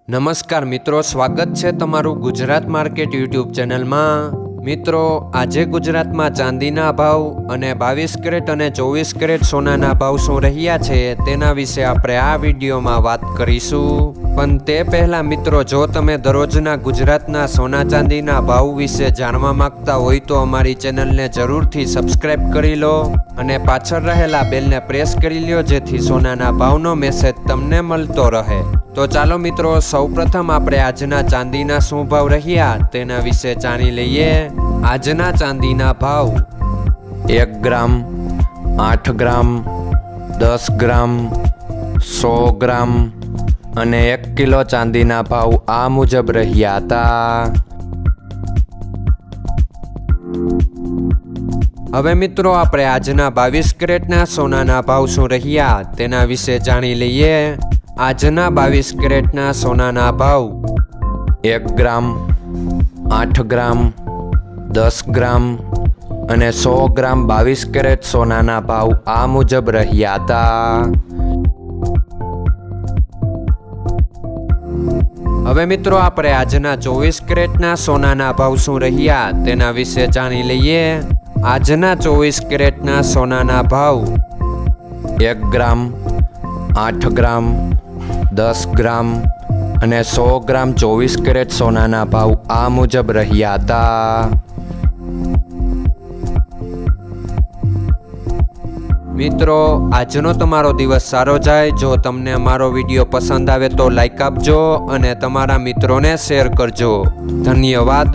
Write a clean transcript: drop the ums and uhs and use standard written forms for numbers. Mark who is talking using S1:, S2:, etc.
S1: નમસ્કાર મિત્રો, સ્વાગત છે તમારું ગુજરાત માર્કેટ યુટ્યુબ ચેનલમાં। મિત્રો, આજે ગુજરાતમાં ચાંદીના ભાવ અને 22 કેરેટ અને 24 કેરેટ સોનાના ભાવ શું રહ્યા છે તેના વિશે આપણે આ વિડીયોમાં વાત કરીશું। પણ તે પહેલાં મિત્રો, જો તમે દરરોજના ગુજરાતના સોના ચાંદીના ભાવ વિશે જાણવા માંગતા હોય તો અમારી ચેનલને જરૂરથી સબસ્ક્રાઈબ કરી લો અને પાછળ રહેલા બેલને પ્રેસ કરી લો, જેથી સોનાના ભાવનો મેસેજ તમને મળતો રહે। તો ચાલો મિત્રો, સૌપ્રથમ આપણે આજના ચાંદીના શું ભાવ રહ્યા તેના વિશે જાણી લઈએ। આજના ચાંદીના ભાવ 1 ગ્રામ, 8 ગ્રામ, 10 ગ્રામ, 100 ગ્રામ અને 1 કિલો ચાંદીના ભાવ આ મુજબ રહ્યા હતા। હવે મિત્રો, આપણે આજના 22 કેરેટના સોનાના ભાવ શું રહ્યા તેના વિશે જાણી લઈએ। આજના 22 કેરેટના સોનાના ભાવ 1 ગ્રામ, 8 ગ્રામ, 10 ગ્રામ અને 100 ગ્રામ 22 કેરેટ સોનાના ભાવ આ મુજબ રહ્યા હતા। હવે મિત્રો, આપણે આજના 24 કેરેટના સોનાના ભાવ શું રહ્યા તેના વિશે જાણી લઈએ। આજના 24 કેરેટના સોનાના ભાવ 1 ગ્રામ, 8 ગ્રામ, 10 ગ્રામ અને 100 ગ્રામ 24 કેરેટ સોનાના ભાવ આ મુજબ રહ્યા હતા। મિત્રો, આજનો તમારો દિવસ સારો જાય। જો તમને અમારો વિડીયો પસંદ આવે તો લાઈક આપજો અને તમારા મિત્રોને શેર કરજો। ધન્યવાદ।